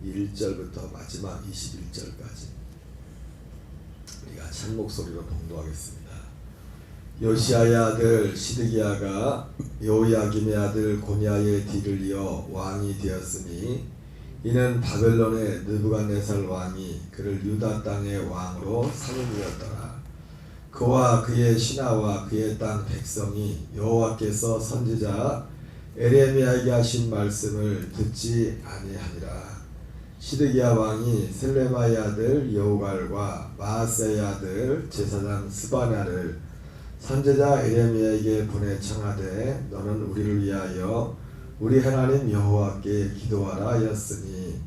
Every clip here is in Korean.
1절부터 마지막 21절까지 우리가 찬 목소리로 봉독하겠습니다. 요시야의 아들 시드기야가 여호야김의 아들 고니아의 뒤를 이어 왕이 되었으니 이는 바벨론의 느부갓네살 왕이 그를 유다 땅의 왕으로 삼음이었더라. 그와 그의 신하와 그의 땅 백성이 여호와께서 선지자 에레미야에게 하신 말씀을 듣지 아니하니라. 시드기야 왕이 셀레마의 아들 여우갈과 마아세의 아들 제사장 스바냐를 선지자 에레미야에게 보내 청하되 너는 우리를 위하여 우리 하나님 여호와께 기도하라 하였으니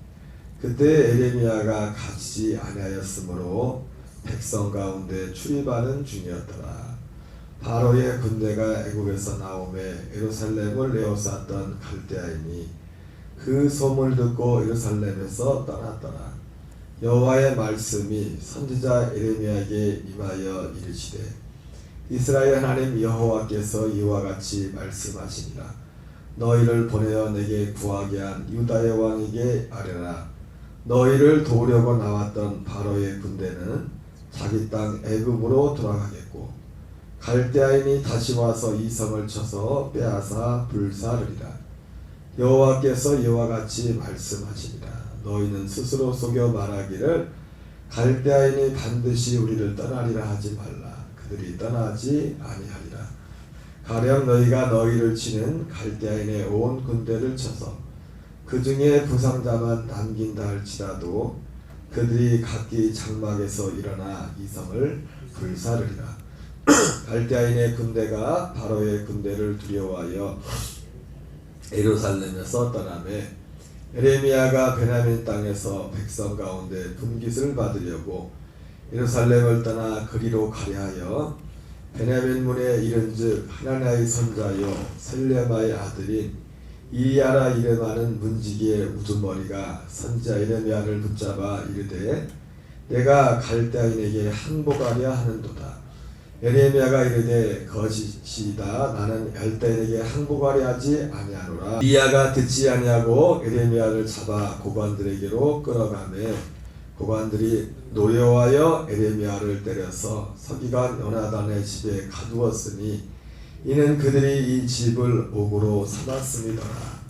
그때 에레미야가 갇히지 아니하였으므로 백성 가운데 출입하는 중이었더라. 바로의 군대가 애국에서 나오매 예루살렘을 에워쌌던 갈대아인이 그 소문을 듣고 예루살렘에서 떠났더라. 여호와의 말씀이 선지자 에레미야에게 임하여 이르시되 이스라엘 하나님 여호와께서 이와 같이 말씀하시니라. 너희를 보내어 내게 구하게 한 유다의 왕에게 아뢰라. 너희를 도우려고 나왔던 바로의 군대는 자기 땅 애굽으로 돌아가겠고 갈대아인이 다시 와서 이 성을 쳐서 빼앗아 불사르리라. 여호와께서 이와 같이 말씀하시니라. 너희는 스스로 속여 말하기를 갈대아인이 반드시 우리를 떠나리라 하지 말라. 그들이 떠나지 아니하리라. 가령 너희가 너희를 치는 갈대아인의 온 군대를 쳐서 그 중에 부상자만 남긴다 할지라도 그들이 각기 장막에서 일어나 이 성을 불사르리라. 갈대아인의 군대가 바로의 군대를 두려워하여 예루살렘에서 떠나매 에레미야가 베냐민 땅에서 백성 가운데 분깃을 받으려고 예루살렘을 떠나 그리로 가려 하여 베냐민 문에 이른즉 하나나의 손자요 셀레마의 아들인 이리야라 이름하는 문지기의 우두머리가 선지자 에레미야를 붙잡아 이르되 내가 갈대아인에게 항복하려 하는도다. 에레미야가 이르되 거짓이다. 나는 갈대아인에게 항복하려 하지 아니하노라. 이리야가 듣지 아니하고 에레미야를 잡아 고관들에게로 끌어가매 고관들이 노여워하여 에레미야를 때려서 서기관 요나단의 집에 가두었으니 이는 그들이 이 집을 옥으로 삼았음이더라.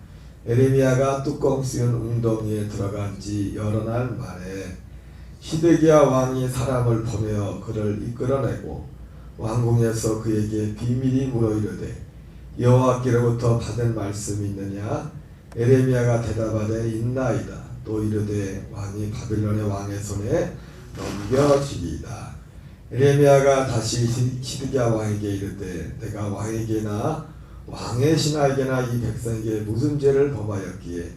에레미야가 뚜껑 씌운 웅덩이에 들어간 지 여러 날 만에 시드기야 왕이 사람을 보내어 그를 이끌어내고 왕궁에서 그에게 비밀이 물어 이르되 여호와께로부터 받은 말씀이 있느냐? 에레미야가 대답하되 있나이다. 또 이르되 왕이 바빌론의 왕의 손에 넘겨지리이다. 에레미야가 다시 시드기야 왕에게 이르되 내가 왕에게나 왕의 신하에게나 이 백성에게 무슨 죄를 범하였기에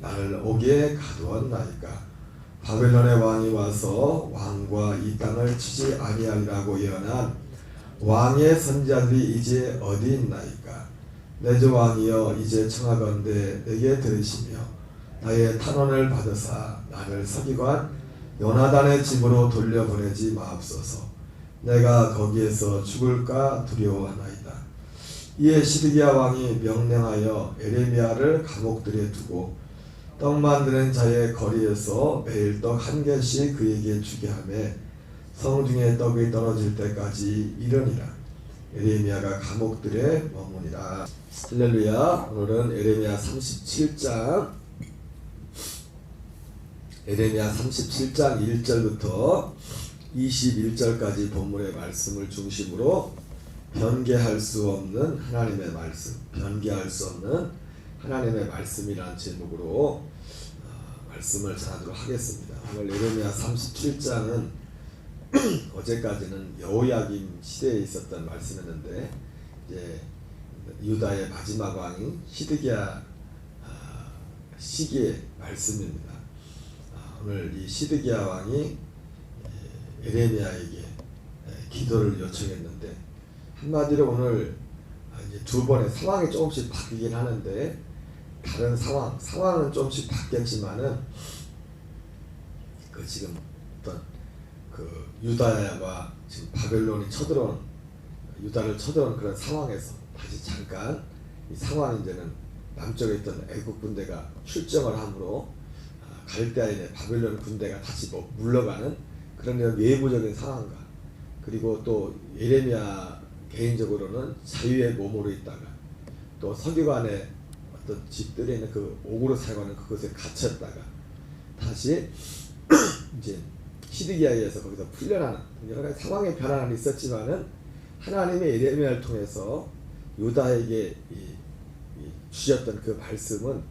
나를 옥에 가두었나이까? 바빌론의 왕이 와서 왕과 이 땅을 치지 아니하리라고 예언한 왕의 선지자들이 이제 어디 있나이까? 내 주 왕이여 이제 청하건대 내게 들으시며 나의 탄원을 받으사 나를 서기관 요나단의 집으로 돌려보내지 마옵소서. 내가 거기에서 죽을까 두려워하나이다. 이에 시드기야 왕이 명령하여 에레미야를 감옥들에 두고 떡 만드는 자의 거리에서 매일 떡 한 개씩 그에게 주게 하매 성중에 떡이 떨어질 때까지 이르니라. 에레미야가 감옥들에 머무니라. 할렐루야. 오늘은 에레미야 37장 1절부터 21절까지 본문의 말씀을 중심으로 변개할 수 없는 하나님의 말씀, 변개할 수 없는 하나님의 말씀이라는 제목으로 말씀을 전하도록 하겠습니다. 오늘 에레미야 37장은 어제까지는 여호야김 시대에 있었던 말씀이었는데 이제 유다의 마지막 왕인 시드기야 시기의 말씀입니다. 오늘 이 시드기야 왕이 에레미야에게 기도를 요청했는데 한마디로 오늘 이제 두 번의 상황이 조금씩 바뀌긴 하는데 다른 상황은 조금씩 바뀌었지만은 그 지금 어떤 그 유다와 지금 바벨론이 쳐들어온 유다를 쳐들어온 그런 상황에서 다시 잠깐 이 상황이 이제는 남쪽에 있던 애국 군대가 출정을 함으로 갈대아인의 바벨론 군대가 다시 물러가는 그런 외부적인 상황과, 그리고 또 예레미야 개인적으로는 자유의 몸으로 있다가 또 서기관의 어떤 집들에 있는 그 옥으로 살아가는 그곳에 갇혔다가 다시 이제 시드기야에 의해서 거기서 풀려나는 여러 가지 상황의 변화는 있었지만은 하나님의 예레미야를 통해서 유다에게 주셨던 그 말씀은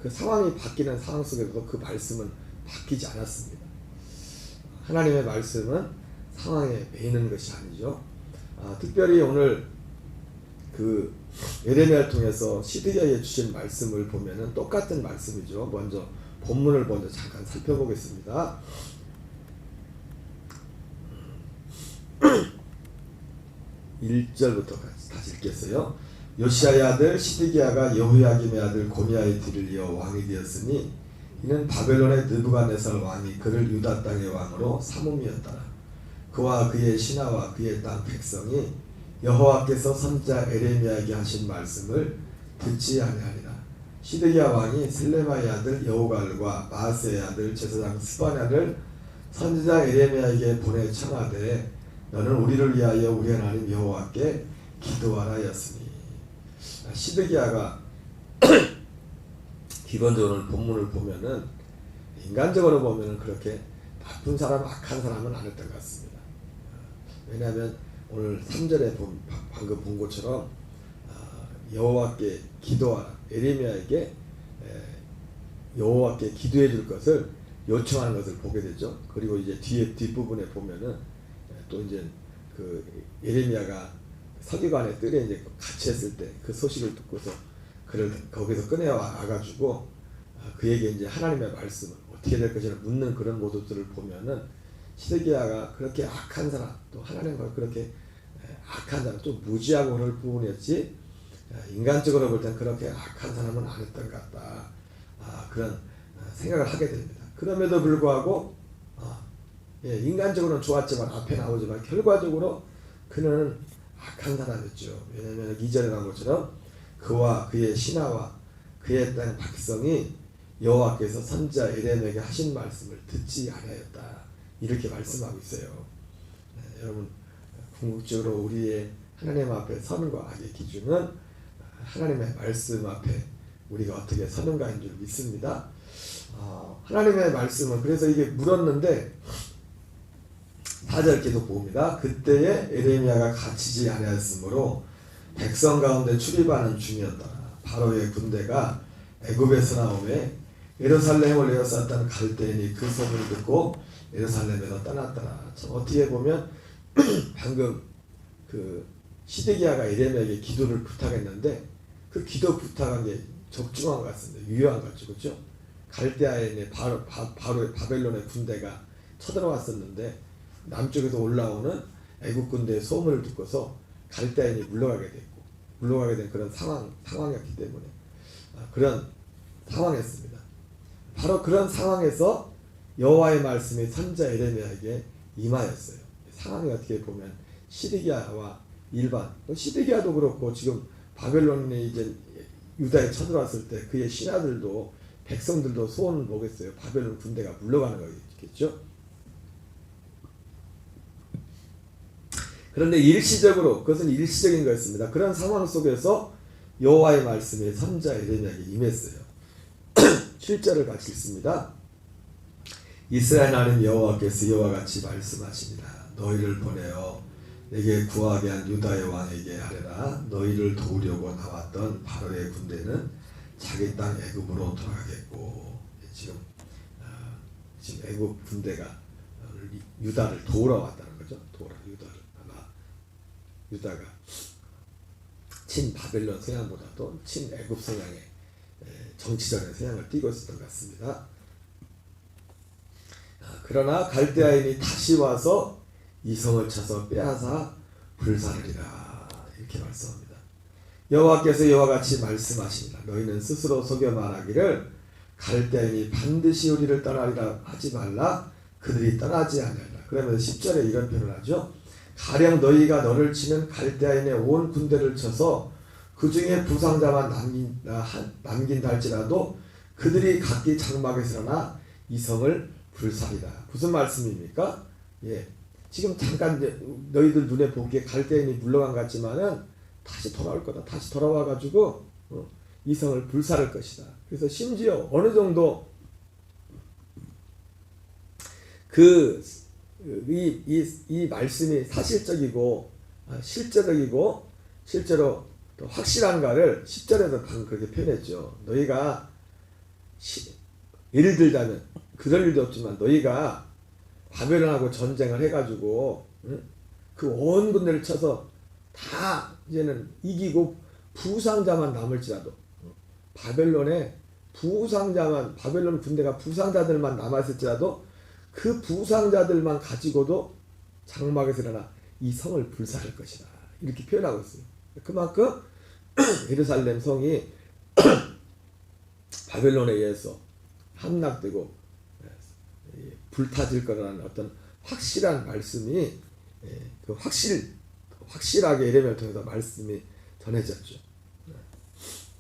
그 상황이 바뀌는 상황 속에서도 그 말씀은 바뀌지 않았습니다. 하나님의 말씀은 상황에 매이는 것이 아니죠. 특별히 오늘 그 예레미야를 통해서 시드기야에 주신 말씀을 보면은 똑같은 말씀이죠. 먼저 본문을 먼저 잠깐 살펴보겠습니다. 1절부터 다시 읽겠어요. 요시야의 아들 시드기야가 여호야김의 아들 고니아의 뒤를 이어 왕이 되었으니 이는 바벨론의 느부갓네살 왕이 그를 유다 땅의 왕으로 삼음이었더라. 그와 그의 신하와 그의 땅 백성이 여호와께서 선지자 에레미야에게 하신 말씀을 듣지 아니하니라. 시드기야 왕이 슬레마의 아들 여호갈과 마아세의 아들 제사장 스바냐를 선지자 에레미야에게 보내 청하되 너는 우리를 위하여 우리 하나님 여호와께 기도하라 하였으니. 시드기야가 기본적으로 본문을 보면은 인간적으로 보면은 그렇게 나쁜 사람, 악한 사람은 아니었던 것 같습니다. 왜냐하면 오늘 3절에 방금 본 것처럼 여호와께 기도하라, 에레미야에게 여호와께 기도해 줄 것을 요청하는 것을 보게 되죠. 그리고 이제 뒷부분에 보면은 또 이제 그 예레미야가 서기관의 뜰에 이제 갇혔을 때 그 소식을 듣고서 그를 거기서 꺼내와가지고 그에게 이제 하나님의 말씀을 어떻게 될 것이냐 묻는 그런 모습들을 보면은 시드기야가 그렇게 악한 사람, 또 하나님과 그렇게 악한 사람, 좀 무지하고 그럴 부분이었지 인간적으로 볼 땐 그렇게 악한 사람은 아니었던 것 같다. 그런 생각을 하게 됩니다. 그럼에도 불구하고 인간적으로는 좋았지만 앞에 나오지만 결과적으로 그는 악한 사람이었죠. 왜냐하면 2절에 나온 것처럼 그와 그의 신하와 그의 땅 백성이 여호와께서 선지자 에레미야에게 하신 말씀을 듣지 아니하였다. 이렇게 말씀하고 있어요. 여러분 궁극적으로 우리의 하나님 앞에 서는 과의 기준은 하나님의 말씀 앞에 우리가 어떻게 서는가인 줄 믿습니다. 하나님의 말씀은 그래서 이게 물었는데 4절 계속 봅니다. 그때에 에레미야가 갇히지 아니하였으므로 백성 가운데 출입하는 중이었더라. 바로의 군대가 애굽에서 나오매 예루살렘을 에워쌌다는 갈대인이 그 소문을 듣고 예루살렘에서 떠났더라. 참 어떻게 보면 방금 그 시드기야가 에레미야에게 기도를 부탁했는데 그 기도 부탁한 게 적중한 것 같습니다. 유효한 것 같죠, 그렇죠? 갈대아인의 바로 바벨론의 군대가 쳐들어왔었는데 남쪽에서 올라오는 애국 군대의 소문을 듣고서 갈대아인이 물러가게 된 그런 상황이었기 때문에 그런 상황이었습니다. 바로 그런 상황에서 여호와의 말씀이 선지자 에레미야에게 임하였어요. 상황이 어떻게 보면 시드기야와 일반 시드기야도 그렇고 지금 바벨론이 이제 유다에 쳐들어왔을 때 그의 신하들도 백성들도 소원을 보겠어요. 바벨론 군대가 물러가는 거겠죠. 그런데 일시적으로 그것은 일시적인 거였습니다. 그런 상황 속에서 여호와의 말씀이 선지자 에레미야에게 임했어요. 7절을 같이 읽습니다. 이스라엘 하나님 여호와께서 이와 같이 말씀하십니다. 너희를 보내어 내게 구하게 한 유다의 왕에게 하래라. 너희를 도우려고 나왔던 바로의 군대는 자기 땅 애굽으로 돌아가겠고. 지금 애굽 군대가 유다를 도우러 왔다는 거죠. 유다를 아마 유다가 친 바벨론 성향보다도 친 애굽 성향의 정치적인 성향을 띠고 있었던 것 같습니다. 그러나 갈대아인이 다시 와서 이 성을 쳐서 빼앗아 불사르리라. 이렇게 말씀합니다. 여호와께서 이와 같이 말씀하십니다. 너희는 스스로 속여 말하기를 갈대아인이 반드시 우리를 떠나리라 하지 말라. 그들이 떠나지 않으리라. 그러면서 10절에 이런 표현을 하죠. 가령 너희가 너를 치는 갈대아인의 온 군대를 쳐서 그 중에 부상자만 남긴다 할지라도 그들이 각기 장막에서 일어나 이 성을 불살이라. 무슨 말씀입니까? 예, 지금 잠깐 너희들 눈에 보기에 갈대인이 물러간 것 같지만은 다시 돌아올 거다. 다시 돌아와 가지고 이 성을 불살할 것이다. 그래서 심지어 어느 정도 이 말씀이 사실적이고 실제적이고 실제로 또 확실한가를 10절에서 방금 그렇게 표현했죠. 너희가 예를 들자면 그럴 일도 없지만 너희가 바벨론하고 전쟁을 해가지고 그 온 군대를 쳐서 다 이제는 이기고 부상자만 남을지라도 바벨론 군대가 부상자들만 남았을지라도 그 부상자들만 가지고도 장막에서 일어나 이 성을 불살할 것이다. 이렇게 표현하고 있어요. 그만큼 예루살렘 성이 바벨론에 의해서 함락되고 불타질 거라는 어떤 확실한 말씀이 그 확실하게 예레미야를 통해서 말씀이 전해졌죠.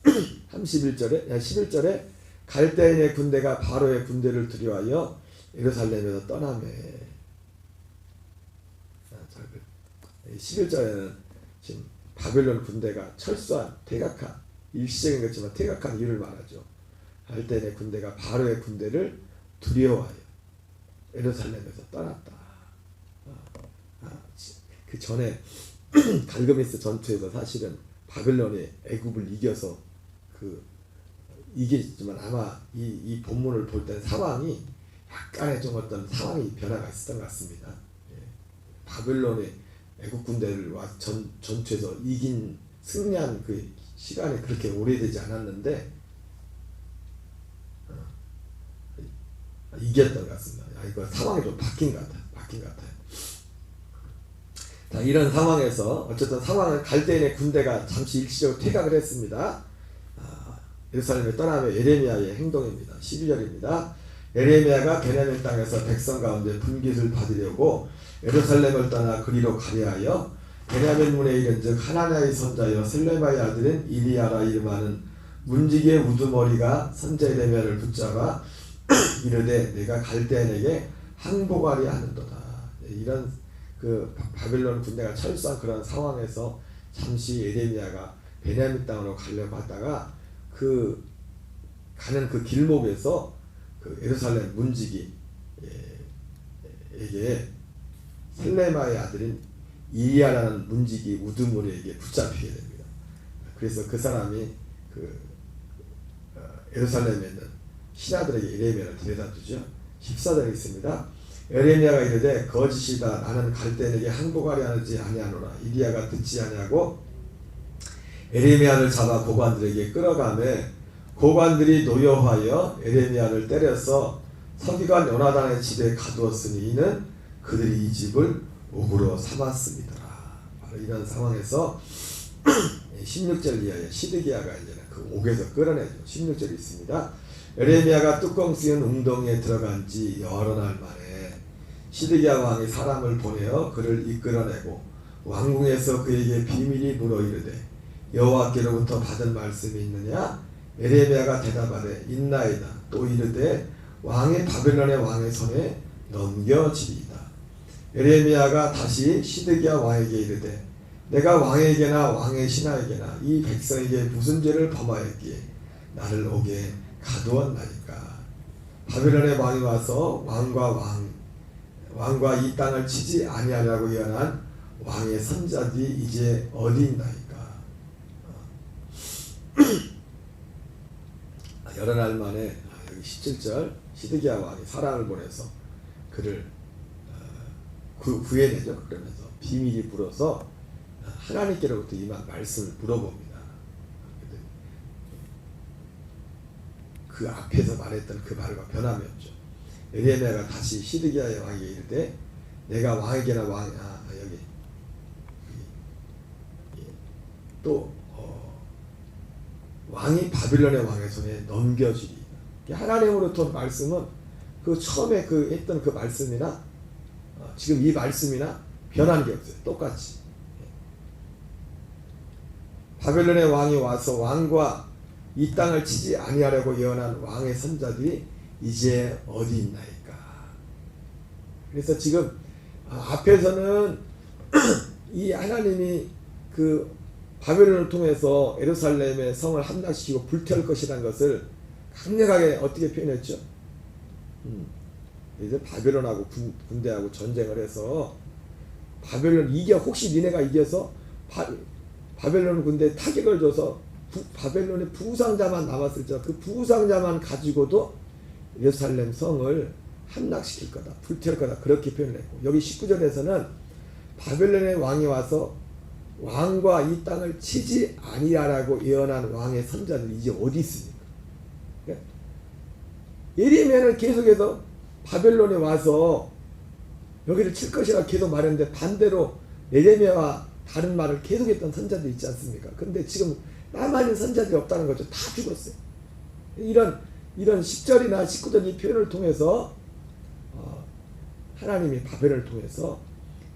11절에 갈대인의 군대가 바로의 군대를 두려워하여 예루살렘에서 떠나매. 11절에는 지금 바벨론 군대가 철수한 퇴각한 일시적인 것지만 퇴각한 이유를 말하죠. 갈대인의 군대가 바로의 군대를 두려워하여 예루살렘에서 떠났다. 그 전에 갈그미스 전투에서 사실은 바벨론이 애굽을 이겨서 이기지만 아마 이 본문을 볼 때는 상황이 약간의 좀 어떤 상황이 변화가 있었던 것 같습니다. 바벨론이 애국 군대를 전투에서 승리한 그 시간이 그렇게 오래되지 않았는데 이겼던 것 같습니다. 이거 상황이 좀 바뀐 것 같아요. 자, 이런 상황에서 어쨌든 상황은 갈대인의 군대가 잠시 일시적으로 퇴각을 했습니다. 예루살렘에 떠나며 예레미야의 행동입니다. 12절입니다. 예레미야가 베냐민 땅에서 백성 가운데 분깃을 받으려고 예루살렘을 떠나 그리로 가려하여 베냐민 문에 이른즉 하나냐의 선자여 셀레마의 아들인 이리야라 이름하는 문지기의 우두머리가 선자 예레미야를 붙잡아 이르되 내가 갈대인에게 항복하리 하는도다. 이런 그 바벨론 군대가 철수한 그런 상황에서 잠시 예레미야가 베냐민 땅으로 가려고 하다가 가는 그 길목에서 그 예루살렘 문지기에게 셀레마의 아들인 이리야라는 문지기 우두머리에게 붙잡히게 됩니다. 그래서 그 사람이 예루살렘에 있는 신하들에게 예레미야를 데려다 주죠. 14절에 있습니다. 예레미야가 이르되 거짓이다. 나는 갈대인에게 항복하려 하지 아니하노라. 이리야가 듣지 아니하고 예레미야를 잡아 고관들에게 끌어가매 고관들이 노여하여 예레미야를 때려서 서기관 요나단의 집에 가두었으니 이는 그들이 이 집을 옥으로 삼았습니다. 바로 이런 상황에서 16절 이하에 시드기야가 이제는 그 옥에서 끌어내죠. 16절이 있습니다. 예레미야가 뚜껑 쓰인 웅덩이에 들어간 지 여러 날 만에 시드기야 왕이 사람을 보내어 그를 이끌어내고 왕궁에서 그에게 비밀이 물어 이르되 여호와께로부터 받은 말씀이 있느냐? 예레미야가 대답하되 있나이다. 또 이르되 왕이 바벨론의 왕의 손에 넘겨지리이다. 예레미야가 다시 시드기야 왕에게 이르되 내가 왕에게나 왕의 신하에게나 이 백성에게 무슨 죄를 범하였기에 나를 옥에 가두었나이까. 바벨론의 왕이 와서 왕과 이 땅을 치지 아니하려고 예언한 왕의 선자들이 이제 어디 있나이까. 여러 날 만에 여기 17절 시드기야 왕이 사람을 보내서 그를 구해내죠. 그러면서 비밀이 불어서 하나님께로부터 임한 말씀을 물어봅니다. 그 앞에서 말했던 그 말과 변함이 없죠. 예레미야가 다시 시드기야의 왕에게 이르되 내가 왕에게나 여기 또 왕이 바빌론의 왕의 손에 넘겨주리. 하나님으로부터 말씀은 그 처음에 했던 그 말씀이나 지금 이 말씀이나 변한 게 없어요. 똑같이. 바벨론의 왕이 와서 왕과 이 땅을 치지 아니하려고 예언한 왕의 선자들이 이제 어디 있나이까. 그래서 지금 앞에서는 이 하나님이 그 바벨론을 통해서 예루살렘의 성을 함락시키고 불태울 것이라는 것을 강력하게 어떻게 표현했죠? 이제 바벨론하고 군대하고 전쟁을 해서 바벨론 혹시 니네가 이겨서 바벨론 군대에 타격을 줘서 바벨론의 부상자만 남았을 때 그 부상자만 가지고도 예루살렘 성을 함락시킬 거다, 불태울 거다, 그렇게 표현했고, 여기 19절에서는 바벨론의 왕이 와서 왕과 이 땅을 치지 아니하라고 예언한 왕의 선자들이 이제 어디 있습니까? 예레미야는 계속해서 바벨론에 와서 여기를 칠 것이라 계속 말했는데, 반대로 예레미야와 다른 말을 계속했던 선자들이 있지 않습니까? 근데 지금 남아있는 선자들이 없다는 거죠. 다 죽었어요. 이런 10절이나 19절 이 표현을 통해서 하나님이 바벨을 통해서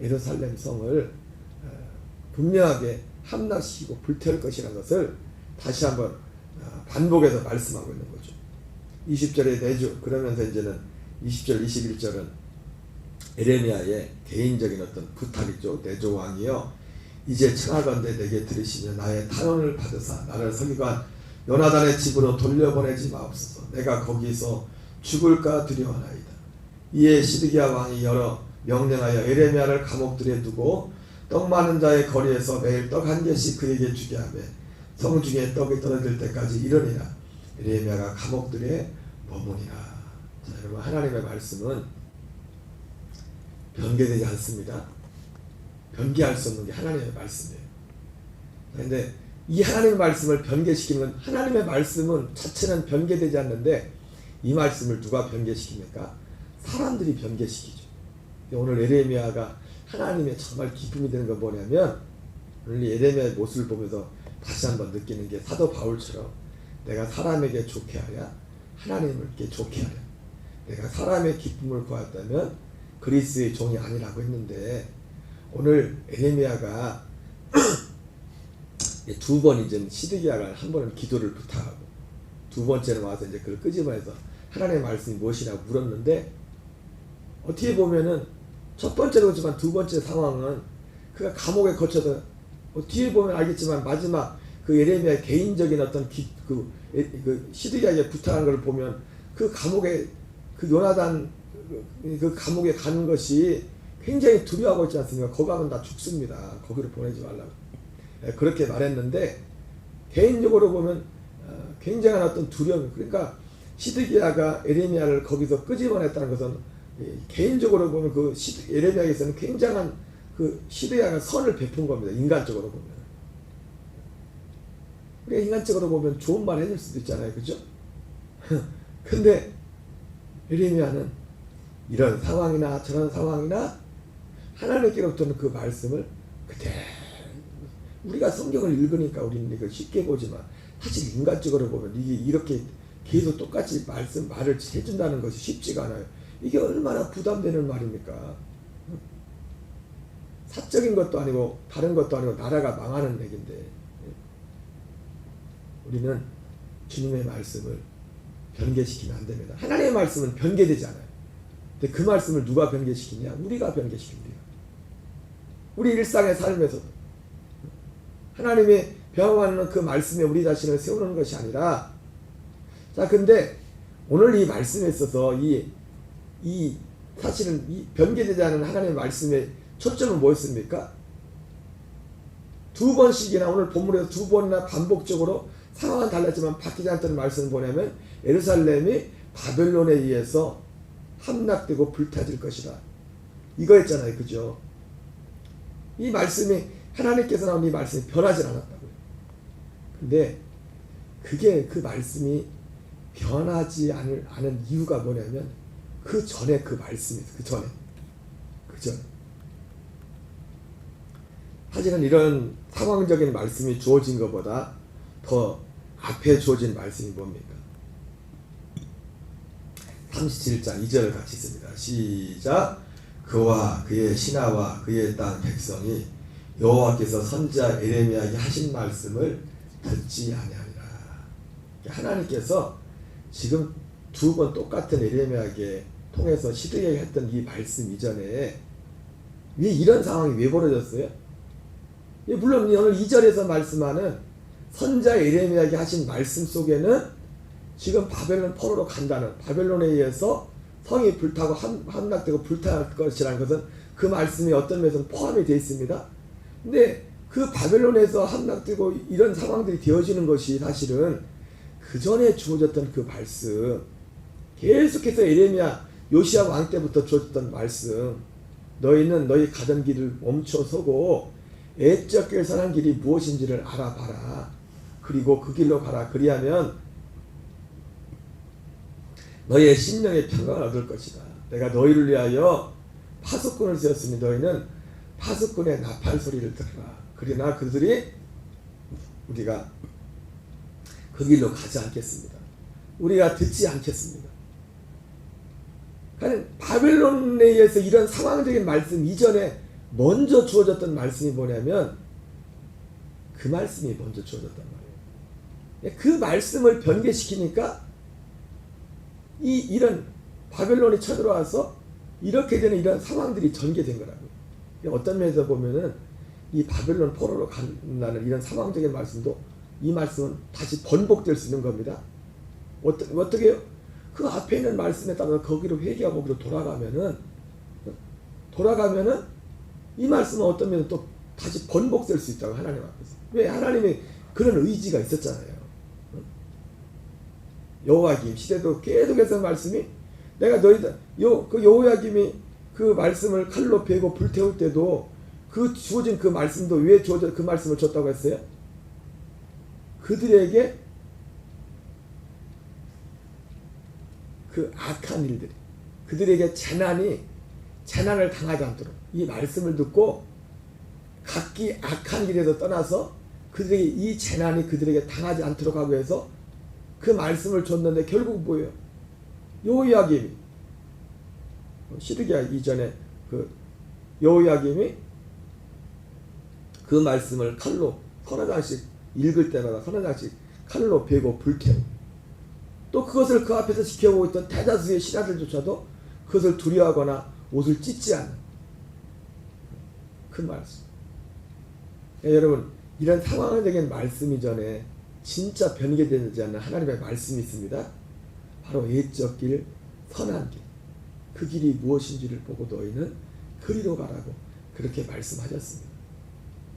예루살렘 성을 분명하게 함락시키고 불태울 것이라는 것을 다시 한번 반복해서 말씀하고 있는 거죠. 20절에 내주, 그러면서 이제는 20절, 21절은 예레미야의 개인적인 어떤 부탁이죠. 내주 왕이여, 이제 청하건대 내게 들으시며 나의 탄원을 받으사 나를 서기관 요나단의 집으로 돌려보내지 마옵소서. 내가 거기서 죽을까 두려워하나이다. 이에 시드기야 왕이 여러 명령하여 예레미야를 감옥들에 두고 떡 많은 자의 거리에서 매일 떡 한 개씩 그에게 주게 하며 성 중에 떡이 떨어질 때까지 이르니라. 예레미야가 감옥들에 머무니라. 자, 여러분, 하나님의 말씀은 변개되지 않습니다. 변개할 수 없는 게 하나님의 말씀이에요. 그런데 이 하나님의 말씀을 변개시키는 건, 하나님의 말씀은 자체는 변개되지 않는데 이 말씀을 누가 변개시킵니까? 사람들이 변개시키죠. 오늘 예레미야가 하나님의 정말 기쁨이 되는 건 뭐냐면, 오늘 예레미야의 모습을 보면서 다시 한번 느끼는 게, 사도 바울처럼 내가 사람에게 좋게 하랴 하나님께 좋게 하랴. 내가 사람의 기쁨을 구하였다면 그리스의 종이 아니라고 했는데, 오늘 예레미야가 두 번 이제 시드기야가 한 번은 기도를 부탁하고 두 번째는 와서 이제 그걸 끄집어내서 하나님의 말씀이 무엇이라고 물었는데, 어떻게 보면은 첫 번째로 그렇지만 두 번째 상황은 그가 감옥에 거쳐서 뒤에 보면 알겠지만 마지막 그 예레미야의 개인적인 어떤 그 시드기야에게 부탁한 걸 보면 그 감옥에 그 요나단 그 감옥에 가는 것이 굉장히 두려워하고 있지 않습니까? 거기 가면 다 죽습니다. 거기로 보내지 말라고 그렇게 말했는데, 개인적으로 보면 굉장한 어떤 두려움, 그러니까 시드기야가 예레미야를 거기서 끄집어냈다는 것은 개인적으로 보면 그 예레미야에서는 굉장한 그 시드기야가 선을 베푼 겁니다. 인간적으로 보면. 우리가 인간적으로 보면 좋은 말 해줄 수도 있잖아요, 그죠? 근데 예레미야는 이런 상황이나 저런 상황이나 하나님께로부터는 그 말씀을 그대로, 우리가 성경을 읽으니까 우리는 이걸 쉽게 보지만 사실 인간적으로 보면 이게 이렇게 계속 똑같이 말을 해준다는 것이 쉽지가 않아요. 이게 얼마나 부담되는 말입니까? 사적인 것도 아니고 다른 것도 아니고 나라가 망하는 얘기인데, 우리는 주님의 말씀을 변개시키면 안 됩니다. 하나님의 말씀은 변개되지 않아요. 근데 그 말씀을 누가 변개시키냐? 우리가 변개시킵니다. 우리 일상의 삶에서도 하나님이 병하는 그 말씀에 우리 자신을 세우는 것이 아니라, 자, 근데 오늘 이 말씀에 있어서 사실은 이 변개되지 않은 하나님의 말씀의 초점은 뭐였습니까? 두 번씩이나 오늘 본문에서 두 번이나 반복적으로 상황은 달랐지만 바뀌지 않던 말씀은 뭐냐면, 예루살렘이 바벨론에 의해서 함락되고 불타질 것이다, 이거였잖아요, 그죠? 이 말씀이, 하나님께서 나온 이 말씀이 변하지 않았다고요. 근데 그게, 그 말씀이 변하지 않은 이유가 뭐냐면, 그 전에 그 말씀이, 그 전에. 사실은 이런 상황적인 말씀이 주어진 것보다 더 앞에 주어진 말씀이 뭡니까? 37장 2절을 같이 읽습니다. 시작. 그와 그의 신하와 그의 땅 백성이 여호와께서 선지자 예레미야에게 하신 말씀을 듣지 아니하니라. 하나님께서 지금 두 번 똑같은 예레미야에게 통해서 시드기야에게 했던 이 말씀 이전에 왜 이런 상황이 왜 벌어졌어요? 물론 오늘 2절에서 말씀하는 선자 예레미야에게 하신 말씀 속에는 지금 바벨론 포로로 간다는, 바벨론에 의해서 성이 불타고 함락되고 불탈 것이라는 것은 그 말씀이 어떤 면에서는 포함이 되어 있습니다. 근데 그 바벨론에서 함락되고 이런 상황들이 되어지는 것이 사실은 그 전에 주어졌던 그 말씀, 계속해서 예레미야 요시야 왕 때부터 주어졌던 말씀, 너희는 너희 가던 길을 멈춰서고 애적 길 선한 길이 무엇인지를 알아봐라. 그리고 그 길로 가라. 그리하면 너희의 심령의 평강을 얻을 것이다. 내가 너희를 위하여 파수꾼을 세웠으니 너희는 파수꾼의 나팔 소리를 들으라. 그러나 그들이 우리가 그 길로 가지 않겠습니다. 우리가 듣지 않겠습니다. 그러니까 바벨론에 의해서 이런 상황적인 말씀 이전에 먼저 주어졌던 말씀이 뭐냐면 그 말씀이 먼저 주어졌단 말이에요. 그 말씀을 변개시키니까 이런 바벨론이 쳐들어와서 이렇게 되는 이런 상황들이 전개된 거라고요. 어떤 면에서 보면은 이 바벨론 포로로 간다는 이런 상황적인 말씀도 이 말씀은 다시 번복될 수 있는 겁니다. 어떻게 해요? 그 앞에 있는 말씀에 따라서 거기로 회개하고 거기로 돌아가면은 이 말씀은 어떤 면에서 또 다시 번복될 수 있다고 하나님 앞에서. 왜? 하나님이 그런 의지가 있었잖아요. 여호야김 시대도 계속해서 말씀이 내가 너희들 그 여호야김이 그 말씀을 칼로 베고 불태울 때도 그 주어진 그 말씀도 왜 주어져 그 말씀을 줬다고 했어요? 그들에게 그 악한 일들이 그들에게 재난을 당하지 않도록 이 말씀을 듣고 각기 악한 길에서 떠나서 그들에게 이 재난이 그들에게 당하지 않도록 하기 위해서 그 말씀을 줬는데 결국 뭐예요? 여호야김이 시드기야 이전에 그 여호야김이 그 말씀을 칼로 서너 장씩 읽을 때마다 서너 장씩 칼로 베고 불태우고 또 그것을 그 앞에서 지켜보고 있던 대다수의 신하들조차도 그것을 두려워하거나 옷을 찢지 않는 그 말씀. 여러분 이런 상황적인 말씀 이전에 진짜 변개되지 않는 하나님의 말씀이 있습니다. 바로 애적 길, 선한 길. 그 길이 무엇인지를 보고 너희는 그리로 가라고 그렇게 말씀하셨습니다.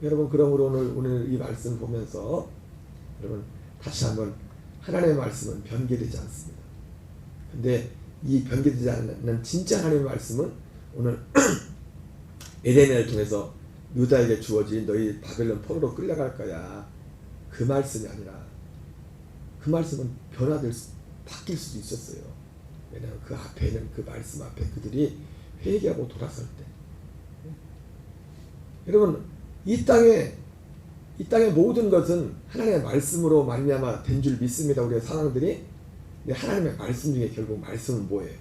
여러분 그러므로 오늘 이 말씀을 보면서 여러분 다시 한번 하나님의 말씀은 변개되지 않습니다. 근데 이 변개되지 않는 진짜 하나님의 말씀은 오늘 에레미야를 통해서 유다에게 주어진 너희 바벨론 포로로 끌려갈 거야. 그 말씀이 아니라 그 말씀은 바뀔 수도 있었어요. 왜냐하면 그 앞에 있는 그 말씀 앞에 그들이 회개하고 돌아설 때 여러분 이 땅의 모든 것은 하나님의 말씀으로 말미암아 된 줄 믿습니다. 우리의 상황들이. 근데 하나님의 말씀 중에 결국 말씀은 뭐예요?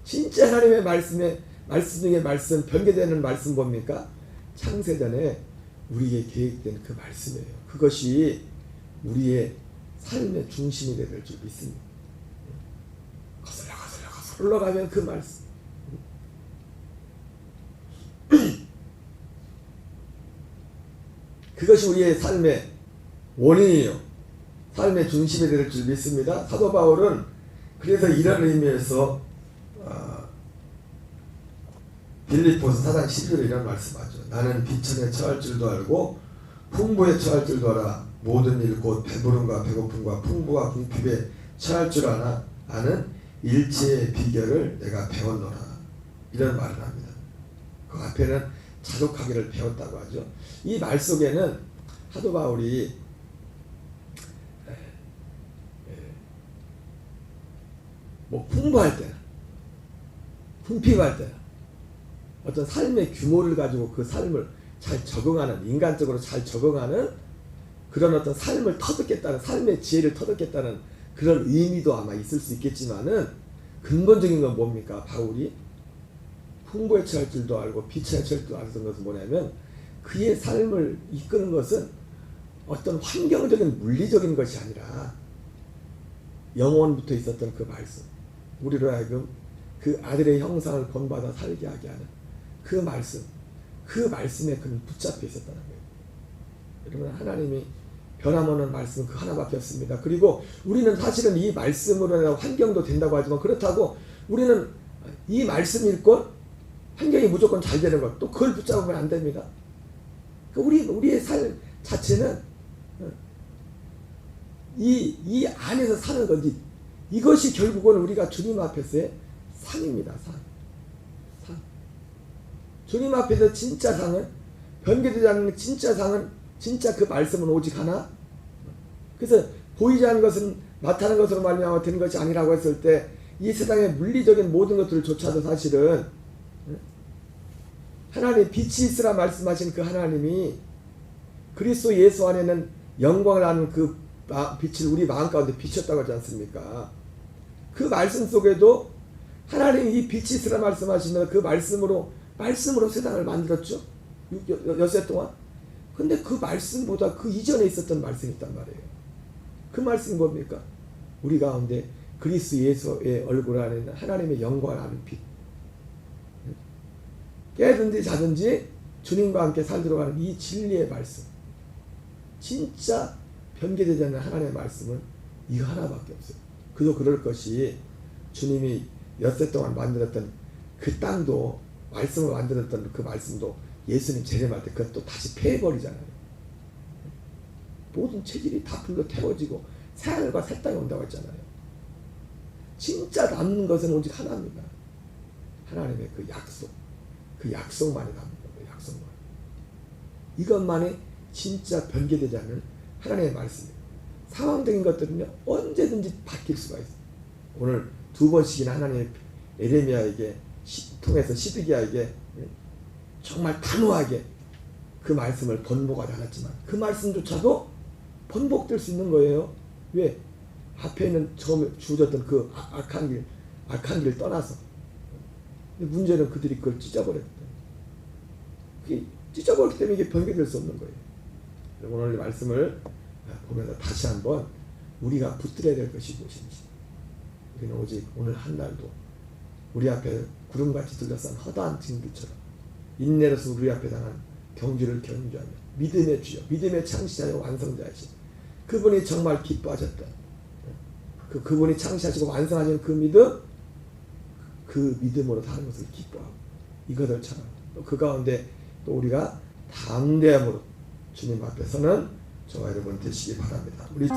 진짜 하나님의 말씀 중에 말씀 변개되는 말씀 뭡니까? 창세전에 우리에게 계획된 그 말씀이에요. 그것이 우리의 삶의 중심이 될 줄 믿습니다. 거슬러 올라가면 그 말씀. 그것이 우리의 삶의 원인이요. 삶의 중심이 될 줄 믿습니다. 사도 바울은 그래서 이런 의미에서 빌립보서 4장 12절에 이런 말씀하죠. 나는 비천에 처할 줄도 알고 풍부에 처할 줄도 알아. 모든 일 곧 배부름과 배고픔과 풍부와 궁핍에 처할 줄 아는 일체의 비결을 내가 배웠노라. 이런 말을 합니다. 그 앞에는 자족하기를 배웠다고 하죠. 이 말 속에는 사도 바울이 뭐 풍부할 때나 풍핍할 때나 어떤 삶의 규모를 가지고 그 삶을 잘 적응하는 인간적으로 잘 적응하는 그런 어떤 삶을 터득했다는 삶의 지혜를 터득했다는 그런 의미도 아마 있을 수 있겠지만은 근본적인 건 뭡니까? 바울이 풍부에 처할 줄도 알고 비천에 처할 줄도 알았던 것은 뭐냐면 그의 삶을 이끄는 것은 어떤 환경적인 물리적인 것이 아니라 영원부터 있었던 그 말씀, 우리로 하여금 그 아들의 형상을 본받아 살게 하게 하는 그 말씀, 그 말씀에 그는 붙잡혀 있었다는 거예요. 여러분, 하나님이 변함없는 말씀은 그 하나밖에 없습니다. 그리고 우리는 사실은 이 말씀으로 환경도 된다고 하지만, 그렇다고 우리는 이 말씀 읽고 환경이 무조건 잘 되는 것, 또 그걸 붙잡으면 안 됩니다. 우리의 삶 자체는 이 안에서 사는 건지, 이것이 결국은 우리가 주님 앞에서의 상입니다. 상. 주님 앞에서 진짜 상은, 변개되지 않는 진짜 상은, 진짜 그 말씀은 오직 하나. 그래서 보이지 않는 것은 나타나는 것으로 말미암아 되는 것이 아니라고 했을 때, 이 세상의 물리적인 모든 것들조차도 사실은 하나님 빛이 있으라 말씀하신 그 하나님이 그리스도 예수 안에는 영광을 아는 그 빛을 우리 마음 가운데 비쳤다고 하지 않습니까? 그 말씀 속에도 하나님이 이 빛이 있으라 말씀하시면 그 말씀으로 세상을 만들었죠. 여세 동안. 근데 그 말씀보다 그 이전에 있었던 말씀이 있단 말이에요. 그 말씀이 뭡니까? 우리 가운데 그리스도 예수의 얼굴 안에 있는 하나님의 영광을 아는 빛. 깨든지 자든지 주님과 함께 살도록 하는 이 진리의 말씀. 진짜 변개되지 않는 하나님의 말씀은 이 하나밖에 없어요. 그도 그럴 것이 주님이 엿새 동안 만들었던 그 땅도, 말씀을 만들었던 그 말씀도 예수님 재림할 때 그것도 다시 패해버리잖아요. 모든 체질이 다 불로 태워지고 새하늘과 새 땅이 온다고 했잖아요. 진짜 남는 것은 오직 하나입니다. 하나님의 그 약속, 그 약속만이 남는 거예요. 약속만. 이것만이 진짜 변개되지 않는 하나님의 말씀이에요. 상황적인 것들은요, 언제든지 바뀔 수가 있어요. 오늘 2번씩이나 하나님의 에레미야에게 통해서 시드기야에게 정말 단호하게 그 말씀을 번복하지 않았지만, 그 말씀조차도 번복될 수 있는 거예요. 왜? 앞에 있는 처음에 주어졌던 그 악한 길을 떠나서. 근데 문제는 그들이 그걸 찢어버렸다. 그게 찢어버렸기 때문에 이게 변개될 수 없는 거예요. 오늘 말씀을 보면서 다시 한번 우리가 붙들어야 될 것이 무엇인지, 우리는 오직 오늘 한 날도 우리 앞에 구름같이 둘러싼 허다한 징기처럼 인내로서 우리 앞에 당한 경주를 경주하며 믿음의 주여, 믿음의 창시자여 완성자이신 그분이 정말 기뻐하셨다. 그분이 창시하시고 완성하신 그 믿음, 그 믿음으로 사는 것을 기뻐하고 이것을 전하고, 또 그 가운데 또 우리가 담대함으로 주님 앞에 서는 저와 여러분 되시기 바랍니다. 우리